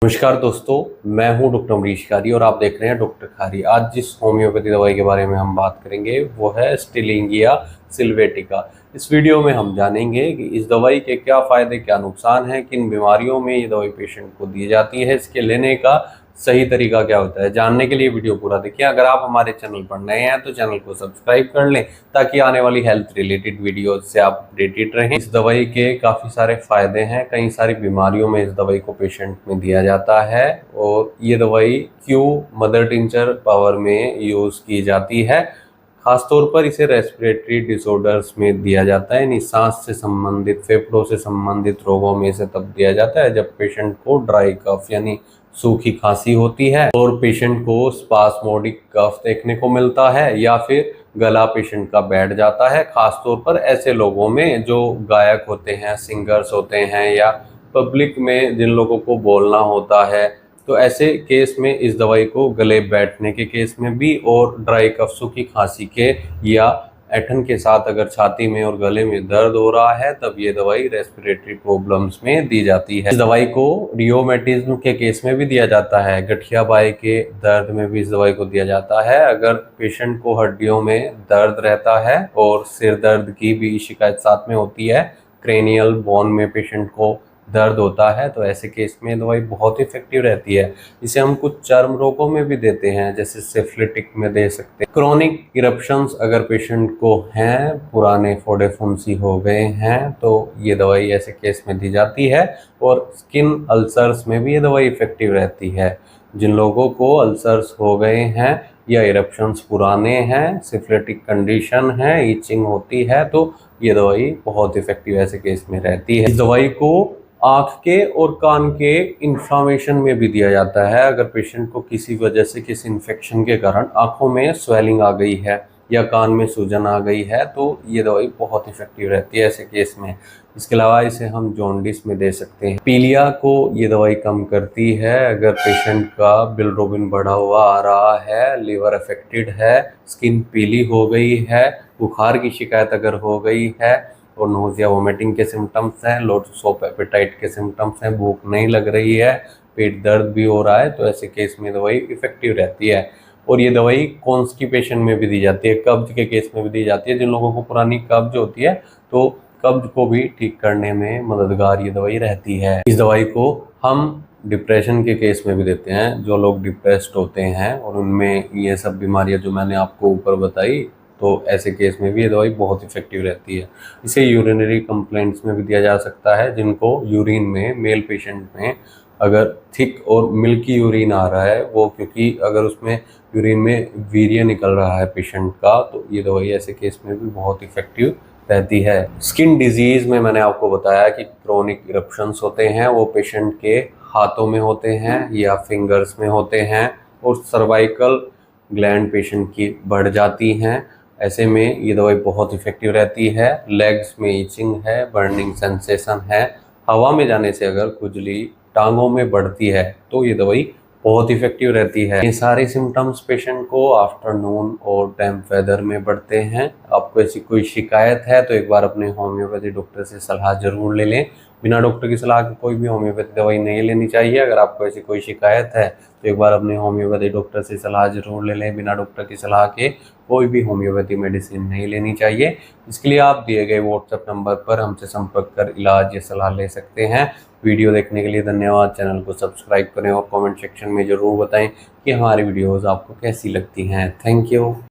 नमस्कार दोस्तों, मैं हूं डॉक्टर अमरीश खारी और आप देख रहे हैं डॉक्टर खारी। आज जिस होम्योपैथी दवाई के बारे में हम बात करेंगे वो है स्टिलिंगिया सिल्वेटिका। इस वीडियो में हम जानेंगे कि इस दवाई के क्या फ़ायदे क्या नुकसान हैं, किन बीमारियों में ये दवाई पेशेंट को दी जाती है, इसके लेने का सही तरीका क्या होता है। जानने के लिए वीडियो पूरा देखिए। अगर आप हमारे चैनल पर नए हैं तो चैनल को सब्सक्राइब कर लें ताकि आने वाली हेल्थ रिलेटेड वीडियो से आप अपडेटेड रहें। इस दवाई के काफ़ी सारे फायदे हैं, कई सारी बीमारियों में इस दवाई को पेशेंट में दिया जाता है और ये दवाई क्यू मदर टिंचर पावर में यूज़ की जाती है। खासतौर पर इसे रेस्पिरेटरी डिसऑर्डर्स में दिया जाता है, यानी सांस से संबंधित, फेफड़ों से संबंधित रोगों में इसे तब दिया जाता है जब पेशेंट को ड्राई कफ यानी सूखी खांसी होती है और पेशेंट को स्पास्मोडिक कफ देखने को मिलता है या फिर गला पेशेंट का बैठ जाता है। खासतौर पर ऐसे लोगों में जो गायक होते हैं, सिंगर्स होते हैं या पब्लिक में जिन लोगों को बोलना होता है, तो ऐसे केस में इस दवाई को गले बैठने के केस में भी और ड्राई कफ सूखी खांसी के या ऐठन के साथ अगर छाती में और गले में दर्द हो रहा है तब ये दवाई रेस्पिरेटरी प्रॉब्लम्स में दी जाती है। इस दवाई को रियोमेटिज्म के केस में भी दिया जाता है, गठिया बाई के दर्द में भी इस दवाई को दिया जाता है। अगर पेशेंट को हड्डियों में दर्द रहता है और सिर दर्द की भी शिकायत साथ में होती है, क्रेनियल बोन में पेशेंट को दर्द होता है, तो ऐसे केस में दवाई बहुत इफेक्टिव रहती है। इसे हम कुछ चर्म रोगों में भी देते हैं, जैसे सिफिलिटिक में दे सकते हैं। क्रोनिक इरप्शंस अगर पेशेंट को हैं, पुराने फोड़े फुंसी हो गए हैं, तो ये दवाई ऐसे केस में दी जाती है। और स्किन अल्सर्स में भी ये दवाई इफेक्टिव रहती है। जिन लोगों को अल्सर्स हो गए हैं या इरप्शंस पुराने हैं, सिफिलिटिक कंडीशन है, ईचिंग होती है, तो ये दवाई बहुत इफेक्टिव ऐसे केस में रहती है। इस दवाई को आँख के और कान के इन्फ्लामेशन में भी दिया जाता है। अगर पेशेंट को किसी वजह से किसी इन्फेक्शन के कारण आँखों में स्वेलिंग आ गई है या कान में सूजन आ गई है तो ये दवाई बहुत इफेक्टिव रहती है ऐसे केस में। इसके अलावा इसे हम जॉन्डिस में दे सकते हैं। पीलिया को ये दवाई कम करती है। अगर पेशेंट का बिलिरुबिन बढ़ा हुआ आ रहा है, लिवर अफेक्टेड है, स्किन पीली हो गई है, बुखार की शिकायत अगर हो गई है और नोजिया वोमिटिंग के सिम्टम्स हैं, लॉस ऑफ एपेटाइट के सिम्टम्स हैं, भूख नहीं लग रही है, पेट दर्द भी हो रहा है, तो ऐसे केस में दवाई इफेक्टिव रहती है। और ये दवाई कॉन्स्टिपेशन में भी दी जाती है, कब्ज के केस में भी दी जाती है। जिन लोगों को पुरानी कब्ज होती है तो कब्ज को भी ठीक करने में मददगार ये दवाई रहती है। इस दवाई को हम डिप्रेशन के केस में भी देते हैं। जो लोग डिप्रेस्ड होते हैं और उनमें ये सब बीमारियां जो मैंने आपको ऊपर बताई, तो ऐसे केस में भी ये दवाई बहुत इफेक्टिव रहती है। इसे यूरिनरी कंप्लेंट्स में भी दिया जा सकता है, जिनको यूरिन में, मेल पेशेंट में अगर थिक और मिल्की यूरिन आ रहा है, वो क्योंकि अगर उसमें यूरिन में वीर्य निकल रहा है पेशेंट का, तो ये दवाई ऐसे केस में भी बहुत इफेक्टिव रहती है। स्किन डिजीज़ में मैंने आपको बताया कि क्रोनिक इरप्शंस होते हैं, वो पेशेंट के हाथों में होते हैं या फिंगर्स में होते हैं और सर्वाइकल ग्लैंड पेशेंट की बढ़ जाती हैं। ऐसे में ये दवाई बहुत इफेक्टिव रहती है। लेग्स में ईचिंग है, बर्निंग सेंसेशन है, हवा में जाने से अगर खुजली टांगों में बढ़ती है तो ये दवाई बहुत इफेक्टिव रहती है। ये सारे सिम्टम्स पेशेंट को आफ्टरनून और डैम्प वेदर में बढ़ते हैं। आपको ऐसी कोई शिकायत है तो एक बार अपने होम्योपैथी डॉक्टर से सलाह जरूर ले लें। बिना डॉक्टर की सलाह के कोई भी होम्योपैथी दवाई नहीं लेनी चाहिए। अगर आपको ऐसी कोई शिकायत है तो एक बार अपने होम्योपैथी डॉक्टर से सलाह जरूर ले लें। बिना डॉक्टर की सलाह के कोई भी होम्योपैथी मेडिसिन नहीं लेनी चाहिए। इसके लिए आप दिए गए व्हाट्सएप नंबर पर हमसे संपर्क कर इलाज या सलाह ले सकते हैं। वीडियो देखने के लिए धन्यवाद। चैनल को सब्सक्राइब करें और कमेंट सेक्शन में ज़रूर बताएं कि हमारी वीडियोस आपको कैसी लगती हैं। Thank you.